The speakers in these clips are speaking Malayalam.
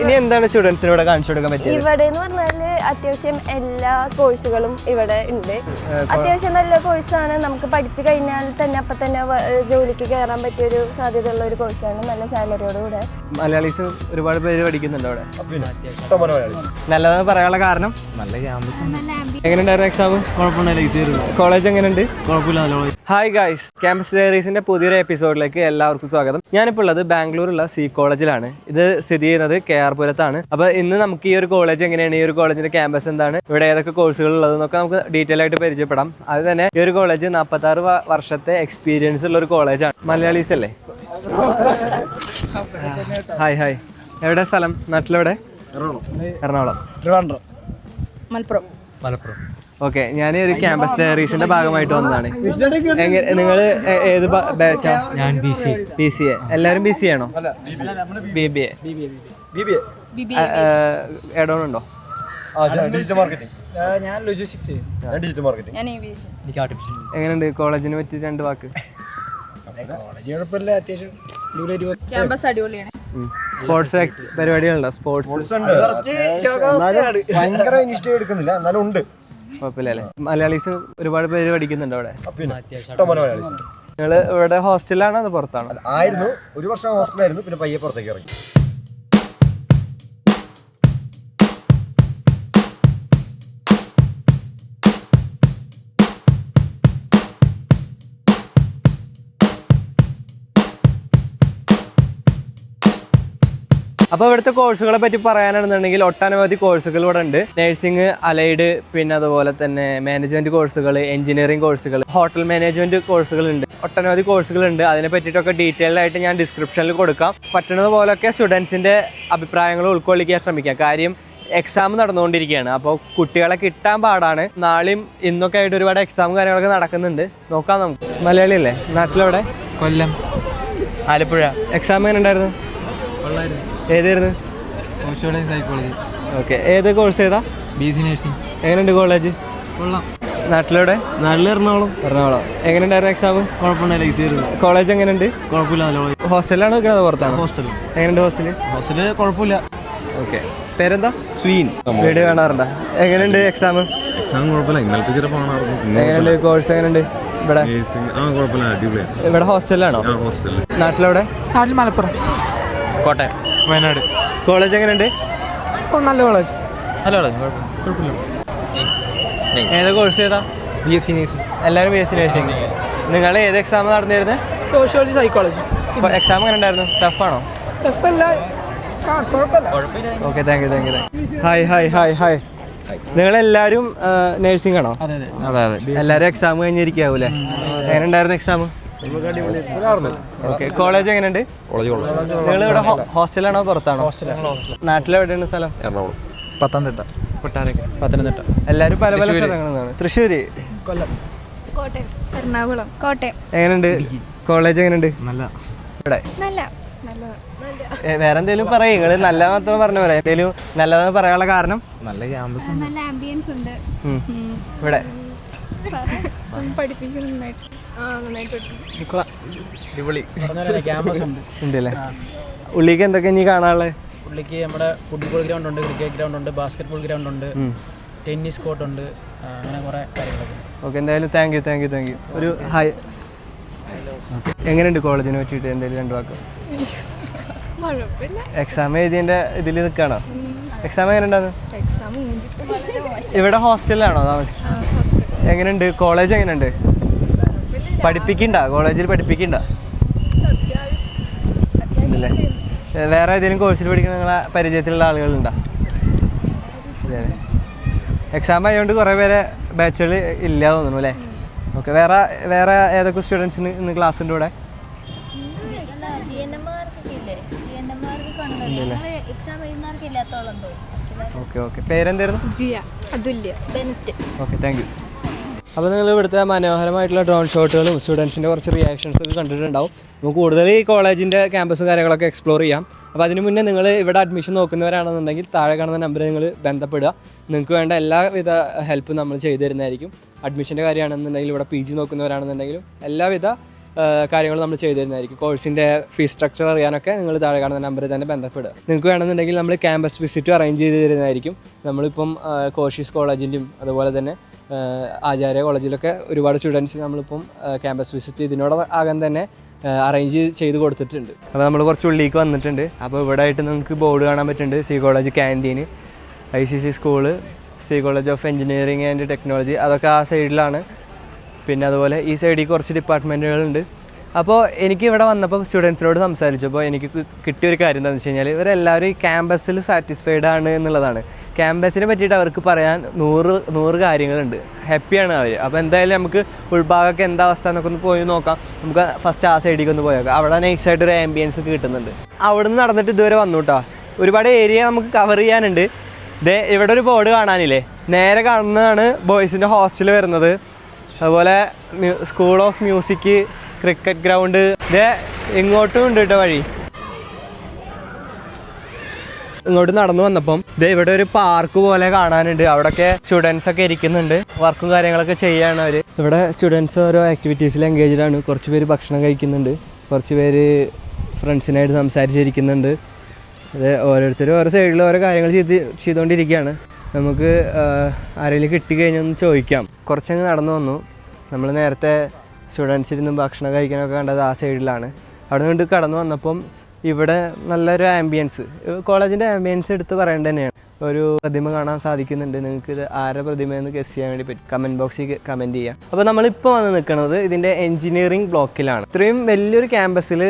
ഇനി എന്താണ് സ്റ്റുഡൻസിന് ഇവിടെ കാണിച്ചു കൊടുക്കാൻ പറ്റിയത്? ഇവിടെ എന്ന് പറഞ്ഞാല് അത്യാവശ്യം എല്ലാ കോഴ്സുകളും ഇവിടെ ഉണ്ട്. അത്യാവശ്യം നല്ല കോഴ്സാണ്. നമുക്ക് പഠിച്ചു കഴിഞ്ഞാൽ തന്നെ അപ്പൊ തന്നെ ജോലിക്ക് കയറാൻ പറ്റിയൊരു സാധ്യതയുള്ള ഒരു കോഴ്സാണ്. നല്ല സാലറിയോടുകൂടെ. മലയാളീസ് ഒരുപാട് പേര് പഠിക്കുന്നുണ്ട് അവിടെ. നല്ലതെന്ന് പറയാനുള്ള കാരണം നല്ല ക്യാമ്പസ്. എങ്ങനെയുണ്ടായിരുന്നു എക്സാം? കുഴപ്പമില്ല. കോളേജ് എങ്ങനെയുണ്ട്? കുഴപ്പമില്ല. ഹായ് ഗായ്സ്, ക്യാമ്പസ് ഡയറീസിന്റെ പുതിയൊരു എപ്പിസോഡിലേക്ക് എല്ലാവർക്കും സ്വാഗതം. ഞാനിപ്പോൾ ഉള്ളത് ബാംഗ്ലൂരുള്ള സി കോളേജിലാണ്. ഇത് സ്ഥിതി ചെയ്യുന്നത് KR പുരത്താണ്. അപ്പോൾ ഇന്ന് നമുക്ക് ഈ ഒരു കോളേജ് എങ്ങനെയാണ്, ഈ ഒരു കോളേജിന്റെ ക്യാമ്പസ് എന്താണ്, ഇവിടെ ഏതൊക്കെ കോഴ്സുകൾ ഉള്ളതെന്നൊക്കെ നമുക്ക് ഡീറ്റെയിൽ ആയിട്ട് പരിചയപ്പെടാം. അത് തന്നെ ഈ ഒരു കോളേജ് 46 വർഷത്തെ എക്സ്പീരിയൻസ് ഉള്ള ഒരു കോളേജാണ്. മലയാളീസ് അല്ലേ? Hi hi. എവിടെ സ്ഥലം? നാട്ടിലെവിടെ? എറണാകുളം. മലപ്പുറം. ഓക്കെ, ഞാൻ ഒരു ക്യാമ്പസ് ഡയറീസിന്റെ ഭാഗമായിട്ട് വന്നതാണ്. നിങ്ങൾ ഏത് ബാച്ചാ? ഞാൻ BCA. എല്ലാവരും BCA ആണോ? BBA. എഡോൺ ഉണ്ടോ? എങ്ങനെയുണ്ട് കോളേജിനെ പറ്റി രണ്ട് വാക്ക്? സ്പോർട്സ് പരിപാടികളുണ്ടോ? സ്പോർട്സ് ഭയങ്കര ഇനിഷ്യേറ്റീവ് എടുക്കുന്നില്ല, എന്നാലും ഉണ്ട്. കുഴപ്പമില്ലല്ലേ? മലയാളീസ് ഒരുപാട് പേര് പഠിക്കുന്നുണ്ട് അവിടെ. നിങ്ങൾ ഇവിടെ ഹോസ്റ്റലിലാണോ അത് പുറത്താണോ? ആയിരുന്നു, ഒരു വർഷം ഹോസ്റ്റലായിരുന്നു, പിന്നെ പയ്യെ പുറത്തേക്ക് ഇറങ്ങി. അപ്പോൾ ഇവിടുത്തെ കോഴ്സുകളെ പറ്റി പറയാനാണെന്നുണ്ടെങ്കിൽ ഒട്ടനവധി കോഴ്സുകൾ ഇവിടെ ഉണ്ട്. നഴ്സിംഗ്, അലൈഡ്, പിന്നെ അതുപോലെ തന്നെ മാനേജ്മെന്റ് കോഴ്സുകൾ, എഞ്ചിനീയറിംഗ് കോഴ്സുകൾ, ഹോട്ടൽ മാനേജ്മെന്റ് കോഴ്സുകളുണ്ട്. ഒട്ടനവധി കോഴ്സുകളുണ്ട്. അതിനെ പറ്റിയിട്ടൊക്കെ ഡീറ്റെയിൽഡ് ആയിട്ട് ഞാൻ ഡിസ്ക്രിപ്ഷനിൽ കൊടുക്കാം. പറ്റുന്നത് പോലൊക്കെ സ്റ്റുഡൻസിൻ്റെ അഭിപ്രായങ്ങൾ ഉൾക്കൊള്ളിക്കാൻ ശ്രമിക്കാം. കാര്യം എക്സാം നടന്നുകൊണ്ടിരിക്കുകയാണ്. അപ്പോൾ കുട്ടികളെ കിട്ടാൻ പാടാണ്. നാളെയും ഇന്നൊക്കെ ആയിട്ട് ഒരുപാട് എക്സാമും കാര്യങ്ങളൊക്കെ നടക്കുന്നുണ്ട്. നോക്കാം നമുക്ക്. മലയാളി അല്ലേ? നാട്ടിലെവിടെ? കൊല്ലം. ആലപ്പുഴ. എക്സാം എങ്ങനെ ഉണ്ടായിരുന്നു? ഏതായിരുന്നു? Sociology, psychology. ഓക്കെ, ഏത് കോഴ്സ് ഏതാ? BC nursing. എങ്ങനെയുണ്ട് കോളേജ്? കൊള്ളാം. നാട്ടിലെവിടെ? എറണാകുളം. എങ്ങനെയുണ്ടായിരുന്നു എക്സാം? കുഴപ്പമില്ല. കോളേജ് എങ്ങനെയുണ്ട്? കുഴപ്പമില്ല. ഹോസ്റ്റലിലാണ് നിൽക്കുന്നത്? പുറത്താണ്? ഹോസ്റ്റൽ. എങ്ങനെയുണ്ട് ഹോസ്റ്റല്? കുഴപ്പമില്ല. ഓക്കെ, പേരെന്താ? സ്വീൻ. വീഡിയോ കാണാറുണ്ടോ? എങ്ങനെയുണ്ട് എക്സാം? കുഴപ്പമില്ല. ഇന്നലത്തെ ചില എങ്ങനെയുണ്ട് കോഴ്സ്? എങ്ങനെയുണ്ട് ഇവിടെ? കുഴപ്പമില്ല, അടിപൊളിയാണ്. ഇവിടെ ഹോസ്റ്റലിലാണോ? ഹോസ്റ്റലിൽ. നാട്ടിലെവിടെ? നാട്ടിൽ മലപ്പുറം. കോട്ടയം. വയനാട്. കോളേജ് എങ്ങനെയുണ്ട്? നല്ല കോളേജ്. കുഴപ്പമില്ല. ഏതാ കോഴ്സ് ഏതാ? BSc nursing. എല്ലാവരും BSc നഴ്സിംഗ്. നിങ്ങൾ ഏത് എക്സാം നടന്നിരുന്നത്? Sociology, psychology. എക്സാം എങ്ങനെ ഉണ്ടായിരുന്നു? ടഫാണോ? Okay, thank you. ഹായ്. നിങ്ങളെല്ലാവരും നഴ്സിംഗ് ആണോ? അതെ. എല്ലാവരും എക്സാം കഴിഞ്ഞിരിക്കാവൂലേ? എങ്ങനെ ഉണ്ടായിരുന്നു എക്സാം? ഓക്കെ, കോളേജ് എങ്ങനെയുണ്ട്? നിങ്ങൾ ഇവിടെ ഹോസ്റ്റലാണോ പുറത്താണോ? നാട്ടിലെവിടെയാണ് സ്ഥലം? എറണാകുളം. പത്തനംതിട്ട. എല്ലാവരും പല സ്ഥലങ്ങളിൽ നിന്നാണ്. തൃശ്ശൂര്, കൊല്ലം, കോട്ടയം, എറണാകുളം, കോട്ടയം. എങ്ങനെയുണ്ട് കോളേജ്? എങ്ങനെയുണ്ട്? നല്ല. ഇവിടെ നല്ല വേറെ എന്തെങ്കിലും പറയും? നിങ്ങൾ നല്ല മാത്രം പറഞ്ഞ പോലെ എന്തെങ്കിലും നല്ലതെന്ന് പറയാനുള്ള കാരണം? നല്ല ക്യാമ്പസ്. നല്ല ആംബിയൻസ് ഉണ്ട് ഇവിടെ. ഉണ്ടല്ലേ? ഉള്ളിക്ക് എന്തൊക്കെ ഇനി കാണാനുള്ളത്? പുള്ളിക്ക് നമ്മുടെ ഫുട്ബോൾ ഗ്രൗണ്ട് ഉണ്ട്, ക്രിക്കറ്റ് ഗ്രൗണ്ട് ഉണ്ട്, ബാസ്കറ്റ് ബോൾ ഗ്രൗണ്ട് ഉണ്ട്, ടെന്നീസ് കോർട്ട് ഉണ്ട്, അങ്ങനെ കുറേ കാര്യങ്ങളൊക്കെ. ഓക്കെ, എന്തായാലും താങ്ക് യു. ഒരു ഹായ്. എങ്ങനെയുണ്ട് കോളേജിനെ പറ്റിയിട്ട് എന്തെങ്കിലും രണ്ട് വാക്ക്? എക്സാം എഴുതിയതിൻ്റെ ഇതിൽ നിൽക്കുകയാണോ? എക്സാം എങ്ങനെ ഉണ്ടായിരുന്നു? ഇവിടെ ഹോസ്റ്റലിലാണോ താമസിക്കുന്നത്? എങ്ങനെയുണ്ട് കോളേജ്? എങ്ങനെയുണ്ട്? കോളേജിൽ പഠിപ്പിക്കണ്ട? ഇല്ലേ? വേറെ ഏതെങ്കിലും കോഴ്സിൽ പഠിക്കുന്ന നിങ്ങളെ പരിചയത്തിലുള്ള ആളുകളുണ്ടോ? എക്സാം ആയതുകൊണ്ട് കുറേ പേരെ ബാച്ചുകൾ ഇല്ല തോന്നുന്നു അല്ലേ? ഓക്കെ, വേറെ ഏതൊക്കെ സ്റ്റുഡൻസിന് ഇന്ന് ക്ലാസ് ഉണ്ട് ഇവിടെ? ഓക്കെ. പേരെന്തായിരുന്നു? ജിയ, അതുല്യ, ബെനറ്റ്. Okay, thank U. അപ്പോൾ നിങ്ങൾ ഇവിടുത്തെ മനോഹരമായിട്ടുള്ള ഡ്രോൺ ഷോട്ടുകളും സ്റ്റുഡൻസിൻ്റെ കുറച്ച് റിയാക്ഷൻസൊക്കെ കണ്ടിട്ടുണ്ടാവും. നമുക്ക് കൂടുതൽ ഈ കോളേജിൻ്റെ ക്യാമ്പസും കാര്യങ്ങളൊക്കെ എക്സ്പ്ലോർ ചെയ്യാം. അപ്പോൾ അതിന് മുന്നേ നിങ്ങൾ ഇവിടെ അഡ്മിഷൻ നോക്കുന്നവരാണെന്നുണ്ടെങ്കിൽ താഴെ കാണുന്ന നമ്പറിൽ നിങ്ങൾ ബന്ധപ്പെടുക. നിങ്ങൾക്ക് വേണ്ട എല്ലാവിധ ഹെൽപ്പും നമ്മൾ ചെയ്തു തരുന്നതായിരിക്കും. അഡ്മിഷൻ്റെ കാര്യമാണെന്നുണ്ടെങ്കിൽ ഇവിടെ PG നോക്കുന്നവരാണെന്നുണ്ടെങ്കിലും എല്ലാവിധ കാര്യങ്ങളും നമ്മൾ ചെയ്തു തരുന്നതായിരിക്കും. കോഴ്സിൻ്റെ ഫീസ് സ്ട്രക്ചർ അറിയാനൊക്കെ നിങ്ങൾ താഴെ കാണുന്ന നമ്പറിൽ തന്നെ ബന്ധപ്പെടുക. നിങ്ങൾക്ക് വേണമെന്നുണ്ടെങ്കിൽ നമ്മൾ ക്യാമ്പസ് വിസിറ്റ് അറേഞ്ച് ചെയ്ത് തരുന്നതായിരിക്കും. നമ്മളിപ്പം കോഷീസ് കോളേജിൻ്റെയും അതുപോലെ തന്നെ ആചാര്യ കോളേജിലൊക്കെ ഒരുപാട് സ്റ്റുഡൻസ് നമ്മളിപ്പം ക്യാമ്പസ് വിസിറ്റ് ഇതിനോടകം തന്നെ അറേഞ്ച് ചെയ്ത് കൊടുത്തിട്ടുണ്ട്. അപ്പോൾ നമ്മൾ കുറച്ച് ഉള്ളിലേക്ക് വന്നിട്ടുണ്ട്. അപ്പോൾ ഇവിടെ ആയിട്ട് നിങ്ങൾക്ക് ബോർഡ് കാണാൻ പറ്റുന്നുണ്ട്. C college canteen, ICC school, C college of engineering and technology, അതൊക്കെ ആ സൈഡിലാണ്. പിന്നെ അതുപോലെ ഈ സൈഡിൽ കുറച്ച് ഡിപ്പാർട്ട്മെൻറ്റുകളുണ്ട്. അപ്പോൾ എനിക്ക് ഇവിടെ വന്നപ്പോൾ സ്റ്റുഡൻസിനോട് സംസാരിച്ചപ്പോൾ എനിക്ക് കിട്ടിയൊരു കാര്യം എന്താണെന്ന് വെച്ച് കഴിഞ്ഞാൽ ഇവരെല്ലാവരും ഈ ക്യാമ്പസിൽ സാറ്റിസ്ഫൈഡ് ആണ് എന്നുള്ളതാണ്. ക്യാമ്പസിനെ പറ്റിയിട്ട് അവർക്ക് പറയാൻ 100 കാര്യങ്ങളുണ്ട്. ഹാപ്പിയാണ് അവർ. അപ്പോൾ എന്തായാലും നമുക്ക് ഉൾഭാഗമൊക്കെ എന്താ അവസ്ഥ എന്നൊക്കെ ഒന്ന് പോയി നോക്കാം. നമുക്ക് ഫസ്റ്റ് ആ സൈഡിലേക്ക് ഒന്ന് പോയേക്കാം. അവിടെ നൈസായിട്ടൊരു ആംബിയൻസ് ഒക്കെ കിട്ടുന്നുണ്ട്. അവിടെ നിന്ന് നടന്നിട്ട് ഇതുവരെ വന്നു കേട്ടോ. ഒരുപാട് ഏരിയ നമുക്ക് കവർ ചെയ്യാനുണ്ട്. ഇവിടെ ഒരു ബോർഡ് കാണാനില്ലേ, നേരെ കാണുന്നതാണ് ബോയ്സിൻ്റെ ഹോസ്റ്റൽ വരുന്നത്. അതുപോലെ school of music, cricket ground, ഇങ്ങോട്ടും ഉണ്ട് കേട്ടോ വഴി. ഇങ്ങോട്ട് നടന്നു വന്നപ്പം ഇവിടെ ഒരു പാർക്ക് പോലെ കാണാനുണ്ട്. അവിടെയൊക്കെ സ്റ്റുഡൻസ് ഒക്കെ ഇരിക്കുന്നുണ്ട്, വർക്കും കാര്യങ്ങളൊക്കെ ചെയ്യാണ് അവർ. ഇവിടെ സ്റ്റുഡൻസ് ഓരോ ആക്ടിവിറ്റീസിൽ എൻഗേജ്ഡ് ആണ്. കുറച്ച് പേര് ഭക്ഷണം കഴിക്കുന്നുണ്ട്, കുറച്ച് പേര് ഫ്രണ്ട്സിനായിട്ട് സംസാരിച്ചിരിക്കുന്നുണ്ട്. ഓരോരുത്തരും ഓരോ സൈഡിൽ ഓരോ കാര്യങ്ങൾ ചെയ്തുകൊണ്ടിരിക്കുകയാണ്. നമുക്ക് ആരെങ്കിലും കിട്ടിക്കഴിഞ്ഞൊന്ന് ചോദിക്കാം. കുറച്ചങ്ങ് നടന്നു വന്നു. നമ്മൾ നേരത്തെ സ്റ്റുഡൻസ് ഇരുന്ന് ഭക്ഷണം കഴിക്കാനൊക്കെ കണ്ടത് ആ സൈഡിലാണ്. അവിടെ നിന്ന് കടന്നു വന്നപ്പം ഇവിടെ നല്ലൊരു ആംബിയൻസ്, കോളേജിൻ്റെ ആംബിയൻസ് എടുത്ത് പറയേണ്ടത് തന്നെയാണ്. ഒരു പ്രതിമ കാണാൻ സാധിക്കുന്നുണ്ട്. നിങ്ങൾക്ക് ഇത് ആരുടെ പ്രതിമയെന്ന് ഗസ് ചെയ്യാൻ വേണ്ടി പറ്റും. കമൻറ്റ് ബോക്സിൽ കമൻറ്റ് ചെയ്യാം. അപ്പോൾ നമ്മളിപ്പോൾ വന്ന് നിൽക്കുന്നത് ഇതിൻ്റെ എഞ്ചിനീയറിംഗ് ബ്ലോക്കിലാണ്. ഇത്രയും വലിയൊരു ക്യാമ്പസിൽ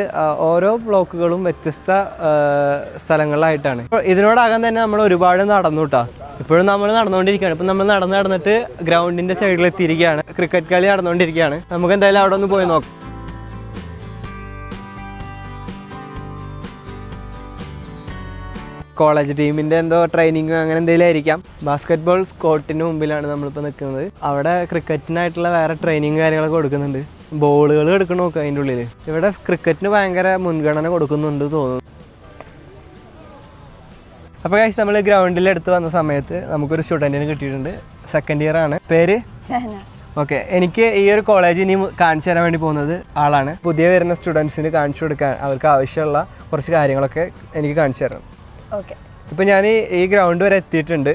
ഓരോ ബ്ലോക്കുകളും വ്യത്യസ്ത സ്ഥലങ്ങളിലായിട്ടാണ്. ഇതിനോടകം തന്നെ നമ്മൾ ഒരുപാട് നടന്നു കേട്ടോ. ഇപ്പോഴും നമ്മൾ നടന്നുകൊണ്ടിരിക്കുകയാണ്. ഇപ്പം നമ്മൾ നടന്നിട്ട് ഗ്രൗണ്ടിൻ്റെ സൈഡിൽ എത്തിയിരിക്കുകയാണ്. ക്രിക്കറ്റ് കളി നടന്നുകൊണ്ടിരിക്കുകയാണ്. നമുക്ക് എന്തായാലും അവിടെ ഒന്ന് പോയി നോക്കാം. കോളേജ് ടീമിൻ്റെ എന്തോ ട്രെയിനിങ്ങോ അങ്ങനെ എന്തെങ്കിലും ആയിരിക്കാം. ബാസ്കറ്റ് ബോൾ കോർട്ടിന് മുമ്പിലാണ് നമ്മളിപ്പോൾ നിൽക്കുന്നത്. അവിടെ ക്രിക്കറ്റിനായിട്ടുള്ള വേറെ ട്രെയിനിങ് കാര്യങ്ങളൊക്കെ കൊടുക്കുന്നുണ്ട്. ബോളുകൾ എടുക്കണം നോക്കുക അതിൻ്റെ ഉള്ളിൽ. ഇവിടെ ക്രിക്കറ്റിന് ഭയങ്കര മുൻഗണന കൊടുക്കുന്നുണ്ട് തോന്നുന്നു. അപ്പോൾ ഗൈസ്, നമ്മൾ ഗ്രൗണ്ടിൽ എടുത്ത് വന്ന സമയത്ത് നമുക്കൊരു സ്റ്റുഡൻറ്റിന് കിട്ടിയിട്ടുണ്ട്. സെക്കൻഡ് ഇയർ ആണ്. പേര് ഷഹനാസ്. ഓക്കെ, എനിക്ക് ഈ ഒരു കോളേജ് ഇനി കാണിച്ചു തരാൻ വേണ്ടി പോകുന്നത് ആളാണ്. പുതിയ വരുന്ന സ്റ്റുഡൻസിന് കാണിച്ചു കൊടുക്കാൻ അവർക്ക് ആവശ്യമുള്ള കുറച്ച് കാര്യങ്ങളൊക്കെ എനിക്ക് കാണിച്ചു തരണം. ഓക്കെ, ഇപ്പം ഞാൻ ഈ ഗ്രൗണ്ട് വരെ എത്തിയിട്ടുണ്ട്.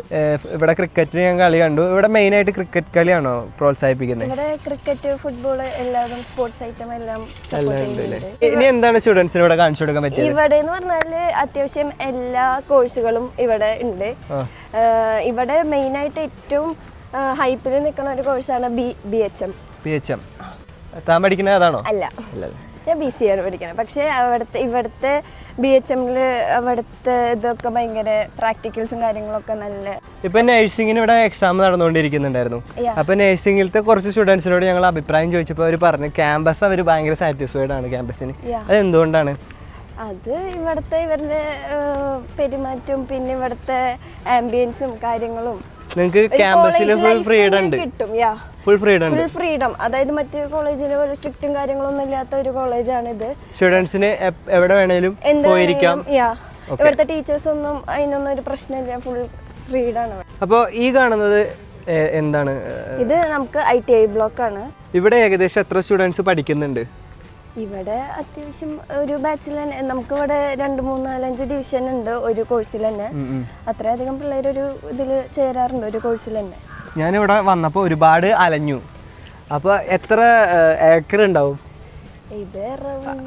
ഇവിടെ ക്രിക്കറ്റിന് ഞാൻ കളി കണ്ടു. ഇവിടെ മെയിനായിട്ട് ക്രിക്കറ്റ് കളിയാണോ പ്രോത്സാഹിപ്പിക്കുന്നത്? ഇവിടെ ക്രിക്കറ്റ്, ഫുട്ബോൾ, എല്ലാതും സ്പോർട്സ് ഐറ്റം എല്ലാം ഇനി എന്താണ് സ്റ്റുഡൻസിന് ഇവിടെ കാണിച്ചു കൊടുക്കാൻ പറ്റിയത്? ഇവിടെ എന്ന് പറഞ്ഞാല് അത്യാവശ്യം എല്ലാ കോഴ്സുകളും ഇവിടെ ഉണ്ട്. ഇവിടെ മെയിനായിട്ട് ഏറ്റവും ഹൈപ്പിൽ നിൽക്കുന്ന ഒരു കോഴ്സാണ് BHM. താൻ പഠിക്കുന്നത് അതാണോ? അല്ല, ഞാൻ BCA ആണ് പഠിക്കുന്നത്. പക്ഷേ ഇവിടുത്തെ BHM-ൽ അവിടുത്തെ ഇതൊക്കെ ഭയങ്കര പ്രാക്ടിക്കൽസും കാര്യങ്ങളൊക്കെ നല്ല. ഇപ്പൊ നഴ്സിംഗിന് ഇവിടെ എക്സാം നടന്നുകൊണ്ടിരിക്കുന്നുണ്ടായിരുന്നു. അപ്പൊ നഴ്സിംഗിലത്തെ കുറച്ച് സ്റ്റുഡൻസിനോട് ഞങ്ങൾ അഭിപ്രായം ചോദിച്ചപ്പോൾ അവർ പറഞ്ഞു ക്യാമ്പസ് അവർ ഭയങ്കര സാറ്റിസ്ഫൈഡ് ആണ് ക്യാമ്പസിന്. അത് എന്തുകൊണ്ടാണ്? അത് ഇവരുടെ പെരുമാറ്റവും പിന്നെ ഇവിടുത്തെ ആംബിയൻസും കാര്യങ്ങളും. നിങ്ങൾക്ക് ക്യാമ്പസിൽ ഫുൾ ഫ്രീഡം ഉണ്ട്? കിട്ടും, ഫുൾ ഫ്രീഡം. അതായത് മറ്റു കോളേജിലെ പോലെ സ്ട്രിക്റ്റും കാര്യങ്ങളൊന്നും ഇല്ലാത്ത ഒരു കോളേജാണ് ഇത്. സ്റ്റുഡൻസിന് എവിടെ വേണേലും പോയിരിക്കാം. ഇവിടുത്തെ ടീച്ചേഴ്സ് ഒന്നും അതിനൊന്നും ഒരു പ്രശ്നമില്ല, ഫുൾ ഫ്രീഡാണ്. അപ്പോൾ ഈ കാണുന്നത് എന്താണ്? ഇത് നമുക്ക് ITI ബ്ലോക്കാണ്. ഇവിടെ ഏകദേശം എത്ര സ്റ്റുഡൻസ് പഠിക്കുന്നുണ്ട്? ഇവിടെ അത്യാവശ്യം ഒരു ബാച്ചിൽ തന്നെ നമുക്ക് ഇവിടെ 2, 3, 4, 5 ഡിവിഷൻ ഉണ്ട് ഒരു കോഴ്സിൽ തന്നെ. അത്രയധികം പിള്ളേർ ഒരു ഇതിൽ ചേരാറുണ്ട് ഒരു കോഴ്സിൽ തന്നെ. ഞാനിവിടെ വന്നപ്പോൾ ഒരുപാട് അലഞ്ഞു. അപ്പോൾ എത്ര ഏക്കർ ഉണ്ടാവും? ഇത്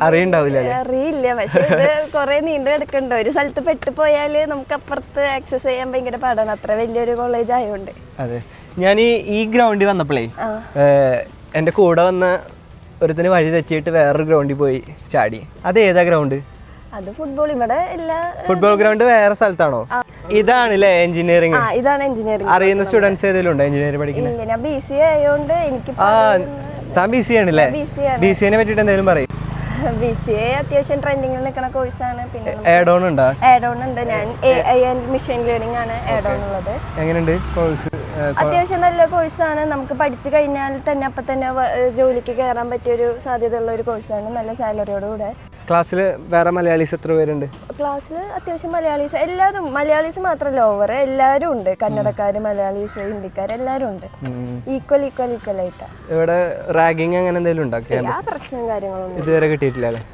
അറിയില്ല. പക്ഷെ ഇത് കുറെ നീണ്ടു കിടക്കണ്ട. ഒരു സ്ഥലത്ത് പെട്ടുപോയാല് നമുക്ക് അപ്പുറത്ത് ആക്സസ് ചെയ്യാൻ ഭയങ്കര പാടാണ്, അത്ര വലിയൊരു കോളേജ് ആയതുകൊണ്ട്. അതെ, ഞാൻ ഈ ഗ്രൗണ്ടിൽ വന്നപ്പോഴേ എൻ്റെ കൂടെ വന്ന ഒരുത്തിന് വഴി തെറ്റിയിട്ട് വേറൊരു ഗ്രൗണ്ടിൽ പോയി ചാടി. അത് ഏതാ ഗ്രൗണ്ട്? അത് ഫുട്ബോൾ. ഇവിടെ എല്ലാ ഫുട്ബോൾ ഗ്രൗണ്ട് വേറെ സ്ഥലത്താണോ? ഇതാണല്ലേ എഞ്ചിനീയറിംഗ്? ഇതാണ് എഞ്ചിനീയറിംഗ്. അറിയുന്ന സ്റ്റുഡൻസ് ഏതെങ്കിലും ഉണ്ടോ എഞ്ചിനീയറിംഗ് പഠിക്കുന്നത്? ഞാൻ BCA ആയതുകൊണ്ട് എനിക്ക്. താൻ BCA ആണല്ലേ? BCA നെ പറ്റിയിട്ട് എന്തെങ്കിലും പറയും. BCA അത്യാവശ്യം ട്രെൻഡിങ്ങിൽ നിൽക്കുന്ന കോഴ്സാണ്. പിന്നെ ആഡ് ഓൺ ഉണ്ടോ? ആഡ് ഓൺ ഉണ്ട്. ഞാൻ AI ആൻഡ് മെഷീൻ ലേണിംഗ് ആണ് ആഡ് ഓൺ ഉള്ളത്. എങ്ങനെയുണ്ട് കോഴ്സ്? അത്യാവശ്യം നല്ല കോഴ്സാണ്. നമുക്ക് പഠിച്ചു കഴിഞ്ഞാൽ തന്നെ അപ്പം തന്നെ ജോലിക്ക് കയറാൻ പറ്റിയൊരു സാധ്യതയുള്ള ഒരു കോഴ്സാണ്. നല്ല സാലറിയോടുകൂടെ ക്ലാസ്സിൽ വേറെ മലയാളീസ് എത്ര പേരുണ്ട്? ക്ലാസ്സിൽ അത്യാവശ്യം മലയാളീസ്, എല്ലാവരും മലയാളീസ് മാത്രമല്ല ഓവർ എല്ലാവരും ഉണ്ട്. കന്നഡക്കാര്, മലയാളീസ്, ഹിന്ദിക്കാർ എല്ലാവരും ഉണ്ട്. ഈക്വൽ ആയിട്ടാണ്. ഇവിടെ റാഗിങ് അങ്ങനെ എന്തെങ്കിലും ഉണ്ടോ? ആ പ്രശ്നവും കാര്യങ്ങളൊന്നും ഇതുവരെ കിട്ടിയിട്ടില്ല അല്ലേ?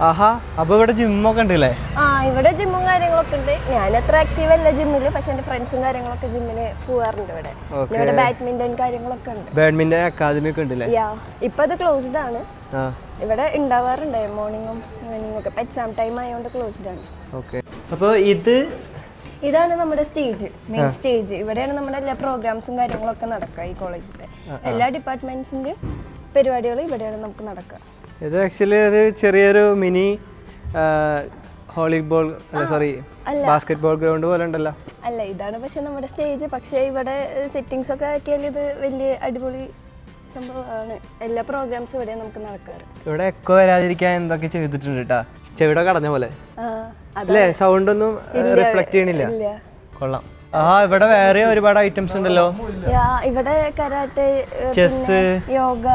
ആഹാ, അപ്പൊ ഇവിടെ ജിമ്മൊക്കെ ഉണ്ട് അല്ലേ? ആ, ഇവിടെ ജിമ്മും കാര്യങ്ങളൊക്കെ ഉണ്ട്. ഞാൻ അത്ര ആക്റ്റീവ് അല്ല ജിമ്മിൽ, പക്ഷെ എന്റെ ഫ്രണ്ട്സും കാര്യങ്ങളൊക്കെ ജിമ്മിന് പോവാറുണ്ട്. ഇവിടെ ബാഡ്മിന്റൺ കാര്യങ്ങളൊക്കെ ഉണ്ട്. ബാഡ്മിന്റൺ അക്കാദമി ഒക്കെ ഉണ്ട് അല്ലേ? ഇപ്പൊ അത് ക്ലോസ്ഡ് ആണ്. ഇവിടെ ഉണ്ടാവാറുണ്ട് മോർണിംഗും ഈവനിങ്ങും ഒക്കെ. എക്സാം ടൈം ആയതുകൊണ്ട് ക്ലോസ്ഡ് ആണ്. ഓക്കെ. അപ്പോൾ ഇതാണ് നമ്മുടെ സ്റ്റേജ്, മെയിൻ സ്റ്റേജ്. ഇവിടെയാണ് നമ്മുടെ എല്ലാ പ്രോഗ്രാംസും കാര്യങ്ങളൊക്കെ നടക്കുക. ഈ കോളേജിലെ എല്ലാ ഡിപ്പാർട്ട്മെന്റ്സിന്റെയും പരിപാടികളും ഇവിടെയാണ് നമുക്ക് നടക്കുക. ഇത് ആക്ച്വലി ഒരു ചെറിയൊരു മിനി വോളിബോൾ അല്ല സോറി ബാസ്കറ്റ് ബോൾ ഗ്രൗണ്ട് പോലെ ഉണ്ടല്ലോ. അല്ല, ഇതാണ് പക്ഷെ നമ്മുടെ സ്റ്റേജ്. പക്ഷേ ഇവിടെ സെറ്റിങ്സ് ഒക്കെ ആക്കിയാൽ ഇത് വലിയ അടിപൊളി സംഭവമാണ്. എല്ലാ പ്രോഗ്രാംസും ഇവിടെ നമുക്ക് നടക്കാറ്. ഇവിടെ എക്കോ വരാതിരിക്കാൻ എന്തൊക്കെ ചെയ്തിട്ടുണ്ട് കേട്ടാ, ചെവിടെ കടഞ്ഞ പോലെ അല്ലേ? സൗണ്ട് ഒന്നും റിഫ്ലക്ട് ചെയ്യണില്ല. കൊള്ളാം. ഇവിടെ വേറെ ഒരുപാട് ഐറ്റംസ് ഉണ്ടല്ലോ. ഇവിടെ കരാട്ടെ, ചെസ്, യോഗ,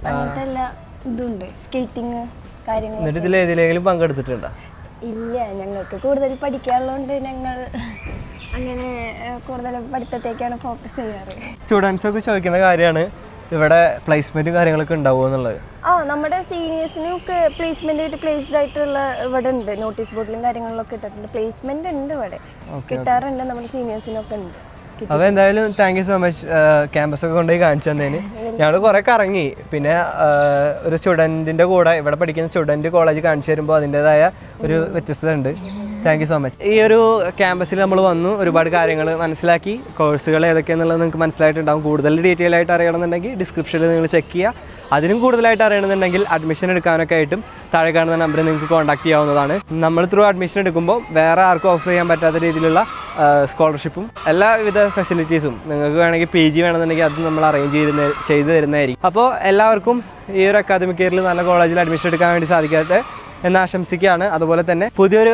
അങ്ങനത്തെ എല്ലാ ഇതുണ്ട്. സ്കേറ്റിംഗ് കാര്യങ്ങൾ. എന്നിട്ട് ഇതിൽ ഏതിലെങ്കിലും പങ്കെടുത്തിട്ടുണ്ടോ? ഇല്ല, ഞങ്ങൾക്ക് കൂടുതൽ പഠിക്കാനുള്ളതുകൊണ്ട് ഞങ്ങൾ അങ്ങനെ കൂടുതൽ പഠിത്തത്തേക്കാണ് ഫോക്കസ് ചെയ്യാറ്. സ്റ്റുഡൻസ് ഒക്കെ ചോദിക്കുന്ന കാര്യമാണ് ഇവിടെ പ്ലേസ്മെന്റ് കാര്യങ്ങളൊക്കെ ഉണ്ടാവുമോ എന്നുള്ളത്. നമ്മുടെ സീനിയേഴ്സിനൊക്കെ പ്ലേസ്മെന്റ് ആയിട്ട് പ്ലേസ്ഡ് ആയിട്ടുള്ള ഇവിടെ ഉണ്ട്. നോട്ടീസ് ബോർഡിലും കാര്യങ്ങളിലൊക്കെ ഇട്ടിട്ടുണ്ട്. പ്ലേസ്മെന്റ് ഉണ്ട് ഇവിടെ, കിട്ടാറുണ്ട്. നമ്മുടെ സീനിയേഴ്സിനൊക്കെ ഉണ്ട്. അപ്പോൾ എന്തായാലും താങ്ക് യു സോ മച്ച് ക്യാമ്പസൊക്കെ കൊണ്ടുപോയി കാണിച്ചു തന്നതിന്. ഞങ്ങൾ കുറേ കറങ്ങി. പിന്നെ ഒരു സ്റ്റുഡൻറ്റിൻ്റെ കൂടെ ഇവിടെ പഠിക്കുന്ന സ്റ്റുഡൻറ്റ് കോളേജ് കാണിച്ചു തരുമ്പോൾ അതിൻ്റെതായ ഒരു വ്യത്യസ്തത ഉണ്ട്. Thank you so much. ഈ ഒരു ക്യാമ്പസിൽ നമ്മൾ വന്നു, ഒരുപാട് കാര്യങ്ങൾ മനസ്സിലാക്കി. കോഴ്സുകൾ ഏതൊക്കെയാണെന്നുള്ളത് നിങ്ങൾക്ക് മനസ്സിലായിട്ടുണ്ടാകും. കൂടുതൽ ഡീറ്റെയിൽ ആയിട്ട് അറിയണമെന്നുണ്ടെങ്കിൽ ഡിസ്ക്രിപ്ഷനിൽ നിങ്ങൾ ചെക്ക് ചെയ്യുക. അതിനും കൂടുതലായിട്ട് അറിയണമെന്നുണ്ടെങ്കിൽ അഡ്മിഷൻ എടുക്കാനൊക്കെ ആയിട്ടും താഴെ കാണുന്ന നമ്പറിൽ നിങ്ങൾക്ക് കോൺടാക്ട് ചെയ്യാവുന്നതാണ്. നമ്മൾ ത്രൂ അഡ്മിഷൻ എടുക്കുമ്പോൾ വേറെ ആർക്കും ഓഫർ ചെയ്യാൻ പറ്റാത്ത രീതിയിലുള്ള സ്കോളർഷിപ്പും എല്ലാവിധ ഫെസിലിറ്റീസും നിങ്ങൾക്ക് വേണമെങ്കിൽ PG വേണമെന്നുണ്ടെങ്കിൽ അത് നമ്മൾ അറേഞ്ച് ചെയ്ത് തരുന്നതായിരിക്കും. അപ്പോൾ എല്ലാവർക്കും ഈ ഒരു അക്കാദമിക് ഇയറിൽ നല്ല കോളേജിൽ അഡ്മിഷൻ എടുക്കാൻ വേണ്ടി സാധിക്കട്ടെ എന്ന് ആശംസിക്കുകയാണ്. അതുപോലെ തന്നെ പുതിയൊരു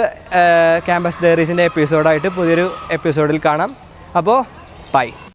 ക്യാമ്പസ് ഡയറീസിൻ്റെ എപ്പിസോഡായിട്ട് പുതിയൊരു എപ്പിസോഡിൽ കാണാം. അപ്പോൾ ബൈ.